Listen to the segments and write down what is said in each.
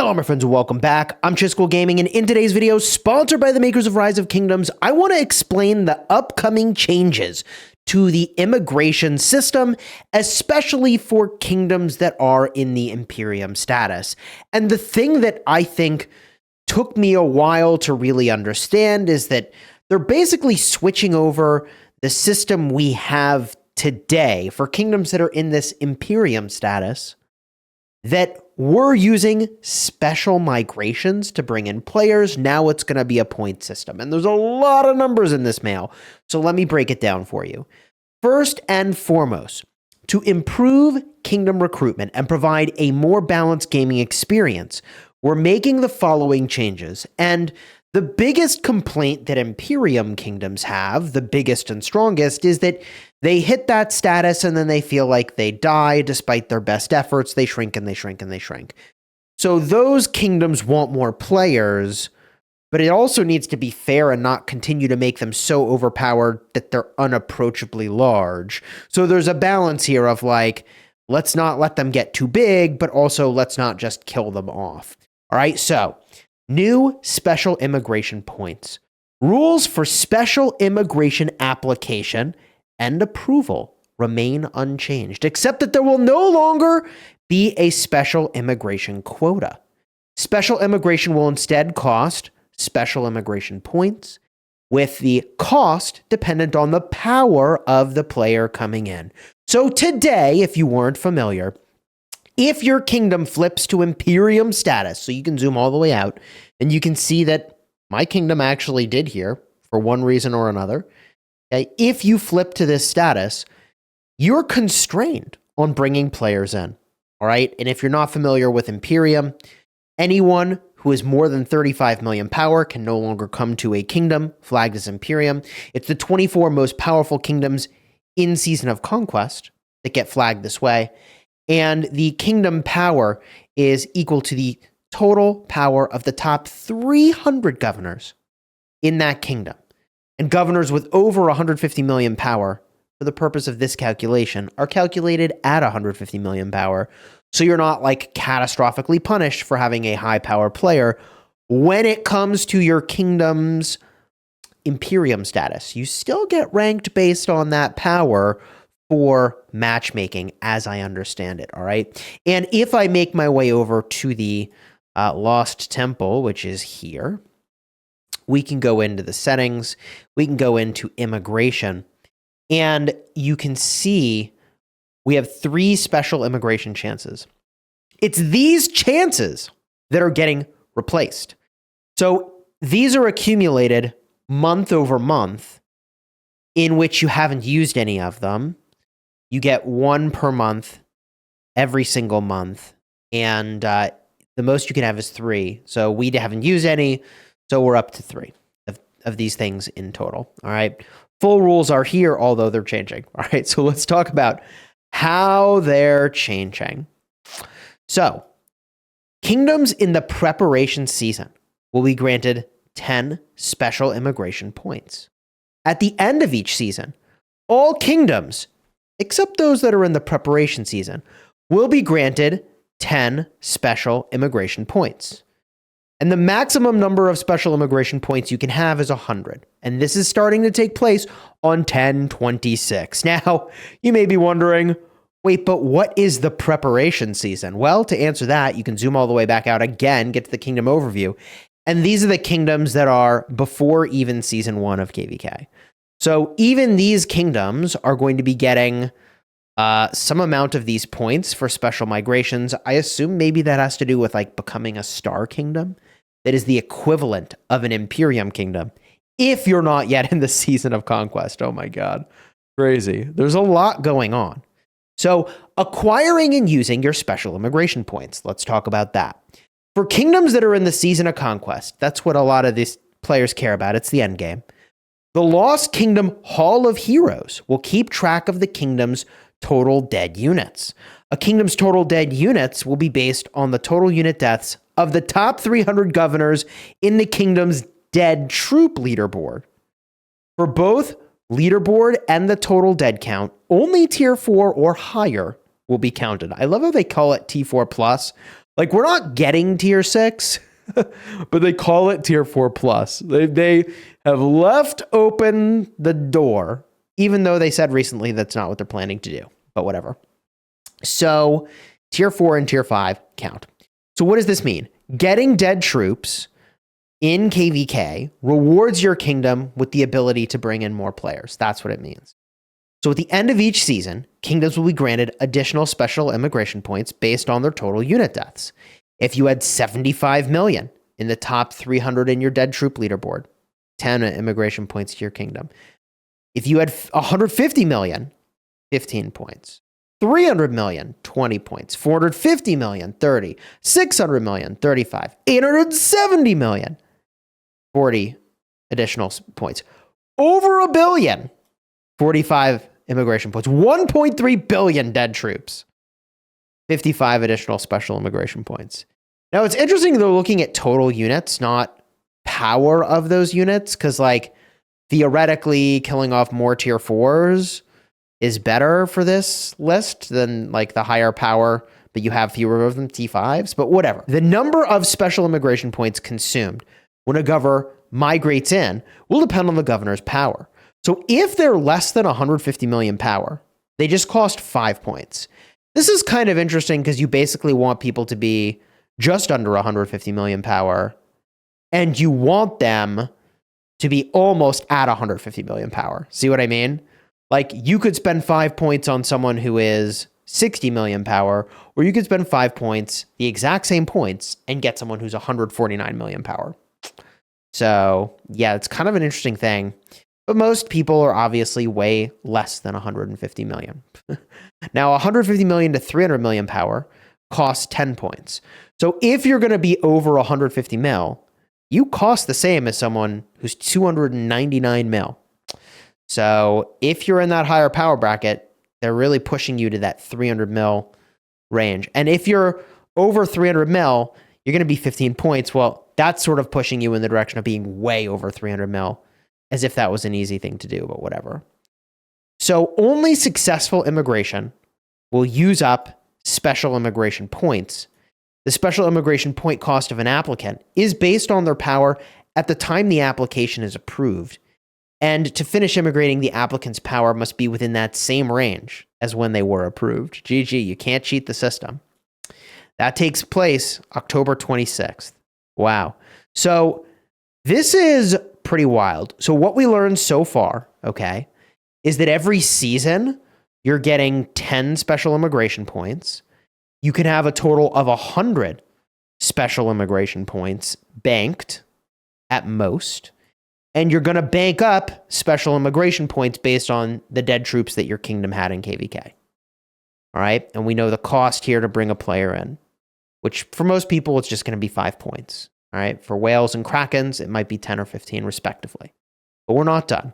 Hello, my friends, and welcome back. I'm Chisgule Gaming, and in today's video, sponsored by the makers of Rise of Kingdoms, I want to explain the upcoming changes to the immigration system, especially for kingdoms that are in the Imperium status. And the thing that I think took me a while to really understand is that they're basically switching over the system we have today for kingdoms that are in this Imperium status that we're using special migrations to bring in players. Now it's going to be a point system. And there's a lot of numbers in this mail. So let me break it down for you. First and foremost, to improve kingdom recruitment and provide a more balanced gaming experience, we're making the following changes. And the biggest complaint that Imperium kingdoms have, the biggest and strongest, is that they hit that status and then they feel like they die despite their best efforts. They shrink and they shrink and they shrink. So those kingdoms want more players, but it also needs to be fair and not continue to make them so overpowered that they're unapproachably large. So there's a balance here of like, let's not let them get too big, but also let's not just kill them off. All right, so new special immigration points. Rules for special immigration application and approval remain unchanged, except that there will no longer be a special immigration quota. Special immigration will instead cost special immigration points, with the cost dependent on the power of the player coming in. So today, if you weren't familiar, if your kingdom flips to Imperium status, so you can zoom all the way out, and you can see that my kingdom actually did here for one reason or another. Okay? If you flip to this status, you're constrained on bringing players in. All right. And if you're not familiar with Imperium, anyone who is more than 35 million power can no longer come to a kingdom flagged as Imperium. It's the 24 most powerful kingdoms in Season of Conquest that get flagged this way. And the kingdom power is equal to the total power of the top 300 governors in that kingdom. And governors with over 150 million power, for the purpose of this calculation, are calculated at 150 million power. So you're not like catastrophically punished for having a high power player when it comes to your kingdom's Imperium status. You still get ranked based on that power for matchmaking, as I understand it, all right? And if I make my way over to the Lost Temple, which is here, we can go into the settings, we can go into immigration, and you can see we have 3 special immigration chances. It's these chances that are getting replaced. So these are accumulated month over month in which you haven't used any of them. You get 1 per month every single month, and the most you can have is 3. So we haven't used any, so we're up to 3 of these things in total. All right. Full rules are here, although they're changing. All right. So let's talk about how they're changing. So kingdoms in the preparation season will be granted 10 special immigration points. At the end of each season, all kingdoms, except those that are in the preparation season, will be granted 10 special immigration points. And the maximum number of special immigration points you can have is 100. And this is starting to take place on 10/26. Now, you may be wondering, wait, but what is the preparation season? Well, to answer that, you can zoom all the way back out again, get to the kingdom overview. And these are the kingdoms that are before even season 1 of KVK. So even these kingdoms are going to be getting some amount of these points for special migrations. I assume maybe that has to do with like becoming a star kingdom that is the equivalent of an Imperium kingdom if you're not yet in the Season of Conquest. Oh my God. Crazy. There's a lot going on. So acquiring and using your special immigration points. Let's talk about that. For kingdoms that are in the Season of Conquest, that's what a lot of these players care about. It's the end game. The Lost Kingdom Hall of Heroes will keep track of the kingdom's total dead units. A kingdom's total dead units will be based on the total unit deaths of the top 300 governors in the kingdom's dead troop leaderboard. For both leaderboard and the total dead count, only tier 4 or higher will be counted. I love how they call it T4+. Like, we're not getting tier 6, but they call it tier 4 plus. They have left open the door, even though they said recently that's not what they're planning to do, but whatever. So tier 4 and tier 5 count. So what does this mean? Getting dead troops in KVK rewards your kingdom with the ability to bring in more players. That's what it means. So at the end of each season, kingdoms will be granted additional special immigration points based on their total unit deaths. If you had 75 million in the top 300 in your dead troop leaderboard, 10 immigration points to your kingdom. If you had 150 million, 15 points. 300 million, 20 points. 450 million, 30. 600 million, 35. 870 million, 40 additional points. Over $1 billion, 45 immigration points. 1.3 billion dead troops, 55 additional special immigration points. Now, it's interesting they're looking at total units, not power of those units, because, like, theoretically, killing off more tier 4s is better for this list than, like, the higher power, but you have fewer of them, T5s, but whatever. The number of special immigration points consumed when a governor migrates in will depend on the governor's power. So if they're less than 150 million power, they just cost 5 points. This is kind of interesting because you basically want people to be just under 150 million power, and you want them to be almost at 150 million power. See what I mean? Like, you could spend 5 points on someone who is 60 million power, or you could spend 5 points, the exact same points, and get someone who's 149 million power. So yeah, it's kind of an interesting thing. But most people are obviously way less than 150 million. Now, 150 million to 300 million power costs 10 points. So if you're going to be over 150 mil, you cost the same as someone who's 299 mil. So if you're in that higher power bracket, they're really pushing you to that 300 mil range. And if you're over 300 mil, you're going to be 15 points. Well, that's sort of pushing you in the direction of being way over 300 mil, as if that was an easy thing to do, but whatever. So only successful immigration will use up special immigration points. The special immigration point cost of an applicant is based on their power at the time the application is approved. And to finish immigrating, the applicant's power must be within that same range as when they were approved. GG, you can't cheat the system. That takes place October 26th. Wow. So this is pretty wild. So what we learned so far, okay, is that every season you're getting 10 special immigration points. You can have a total of 100 special immigration points banked at most. And you're going to bank up special immigration points based on the dead troops that your kingdom had in KVK. All right. And we know the cost here to bring a player in, which for most people, it's just going to be 5 points. All right. For whales and krakens, it might be 10 or 15 respectively. But we're not done.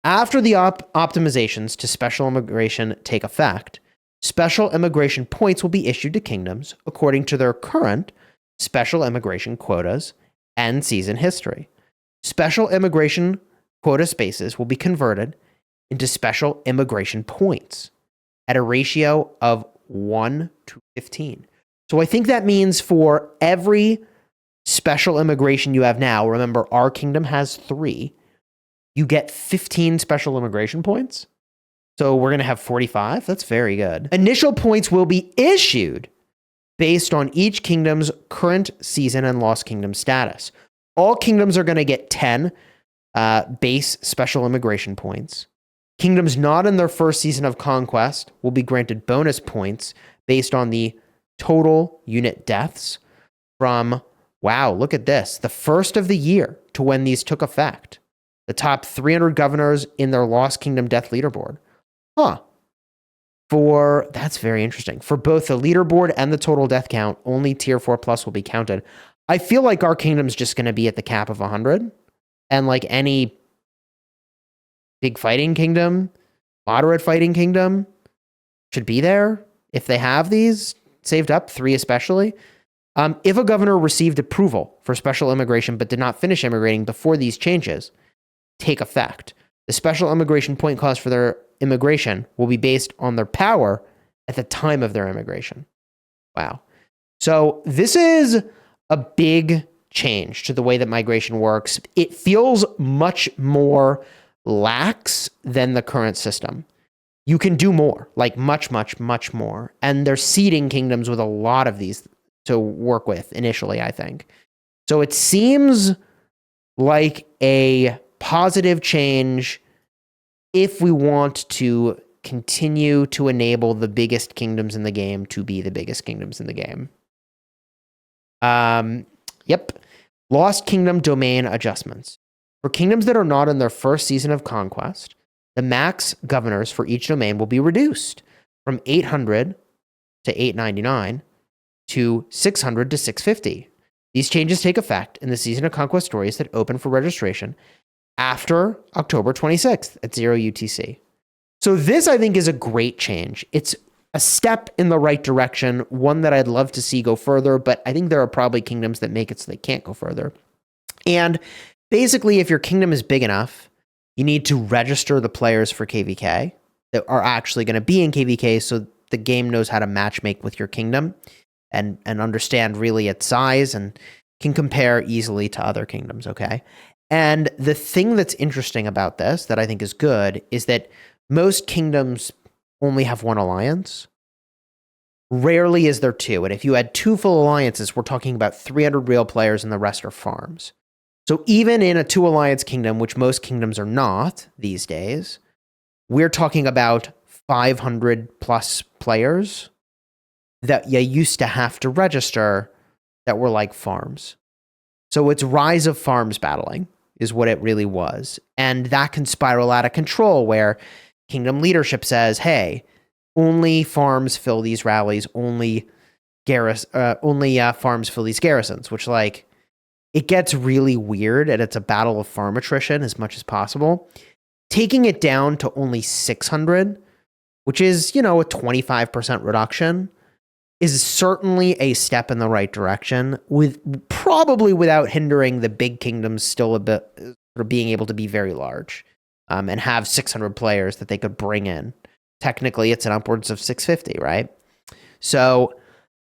After the optimizations to special immigration take effect, special immigration points will be issued to kingdoms according to their current special immigration quotas and season history. Special immigration quota spaces will be converted into special immigration points at a ratio of 1 to 15. So I think that means for every special immigration you have now, remember our kingdom has 3, you get 15 special immigration points. So we're going to have 45. That's very good. Initial points will be issued based on each kingdom's current season and lost kingdom status. All kingdoms are going to get 10 base special immigration points. Kingdoms not in their first season of conquest will be granted bonus points based on the total unit deaths from, wow, look at this, the first of the year to when these took effect. The top 300 governors in their lost kingdom death leaderboard. That's very interesting. For both the leaderboard and the total death count, only tier 4 plus will be counted. I feel like our kingdom's just going to be at the cap of 100. And like any big fighting kingdom, moderate fighting kingdom should be there if they have these saved up, 3 especially. If a governor received approval for special immigration but did not finish immigrating before these changes take effect, the special immigration point cost for their immigration will be based on their power at the time of their immigration. Wow. So this is a big change to the way that migration works. It feels much more lax than the current system. You can do more, like much, much, much more. And they're seeding kingdoms with a lot of these to work with initially, I think. So it seems like a positive change if we want to continue to enable the biggest kingdoms in the game to be the biggest kingdoms in the game. Yep. Lost Kingdom domain adjustments. For kingdoms that are not in their first season of conquest, the max governors for each domain will be reduced from 800 to 899 to 600 to 650. These changes take effect in the Season of Conquest stories that open for registration after October 26th at 0 UTC. So this, I think, is a great change. It's a step in the right direction, one that I'd love to see go further, but I think there are probably kingdoms that make it so they can't go further. And basically, if your kingdom is big enough, you need to register the players for KVK that are actually going to be in KVK so the game knows how to matchmake with your kingdom and understand really its size and can compare easily to other kingdoms, okay? And the thing that's interesting about this that I think is good is that most kingdoms only have one alliance. Rarely is there two. And if you had two full alliances, we're talking about 300 real players and the rest are farms. So even in a two alliance kingdom, which most kingdoms are not these days, we're talking about 500 plus players that you used to have to register that were like farms. So it's rise of farms battling is what it really was. And that can spiral out of control where kingdom leadership says, hey, only farms fill these rallies, only farms fill these garrisons, which like, it gets really weird and it's a battle of farm attrition as much as possible. Taking it down to only 600, which is, a 25% reduction, is certainly a step in the right direction, with probably without hindering the big kingdoms still a bit for being able to be very large and have 600 players that they could bring in. Technically, it's an upwards of 650, right? So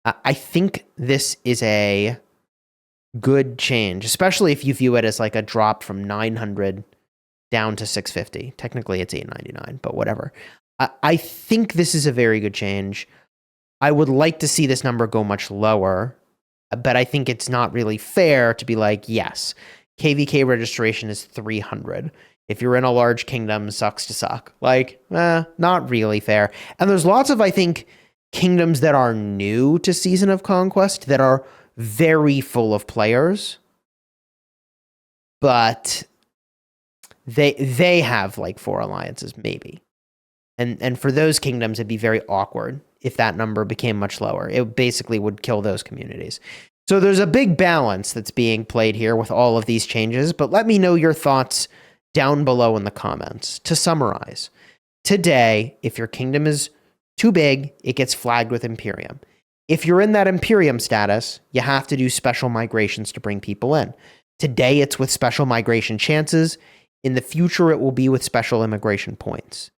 I think this is a good change, especially if you view it as like a drop from 900 down to 650. Technically, it's 899, but whatever. I think this is a very good change. I would like to see this number go much lower, but I think it's not really fair to be like, yes, KVK registration is 300. If you're in a large kingdom, sucks to suck. Like, not really fair. And there's lots of, I think, kingdoms that are new to Season of Conquest that are very full of players, but they have like 4 alliances, maybe. And for those kingdoms, it'd be very awkward if that number became much lower. It basically would kill those communities. So there's a big balance that's being played here with all of these changes, but let me know your thoughts down below in the comments. To summarize, today, if your kingdom is too big, it gets flagged with Imperium. If you're in that Imperium status, you have to do special migrations to bring people in. Today, it's with special migration chances. In the future, it will be with special immigration points.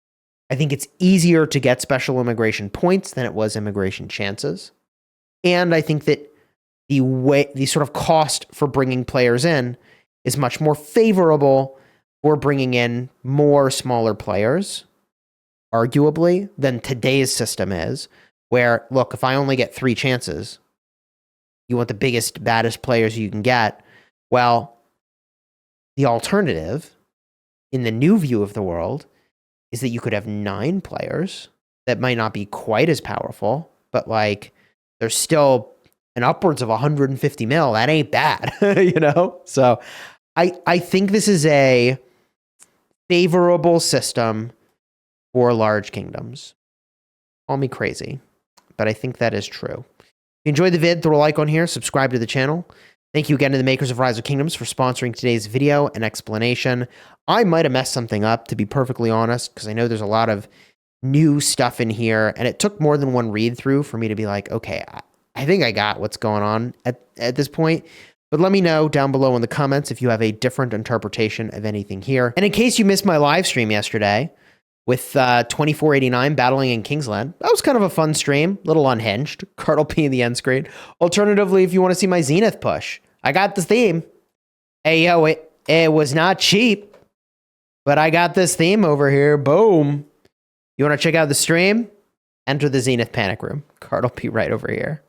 I think it's easier to get special immigration points than it was immigration chances. And I think that the sort of cost for bringing players in is much more favorable for bringing in more smaller players, arguably, than today's system is, where, look, if I only get 3 chances, you want the biggest, baddest players you can get. Well, the alternative in the new view of the world is that you could have 9 players that might not be quite as powerful, but like there's still an upwards of 150 mil. That ain't bad, So I think this is a favorable system for large kingdoms. Call me crazy, but I think that is true. If you enjoyed the vid, throw a like on here, subscribe to the channel. Thank you again to the makers of Rise of Kingdoms for sponsoring today's video and explanation. I might have messed something up, to be perfectly honest, because I know there's a lot of new stuff in here, and it took more than one read through for me to be like, okay, I think I got what's going on at this point. But let me know down below in the comments if you have a different interpretation of anything here. And in case you missed my live stream yesterday, with 2489 battling in Kingsland. That was kind of a fun stream, little unhinged. Cardinal P in the end screen. Alternatively, if you want to see my Zenith push, I got the theme. Hey, yo, it was not cheap, but I got this theme over here. Boom. You want to check out the stream? Enter the Zenith Panic Room. Cardinal P right over here.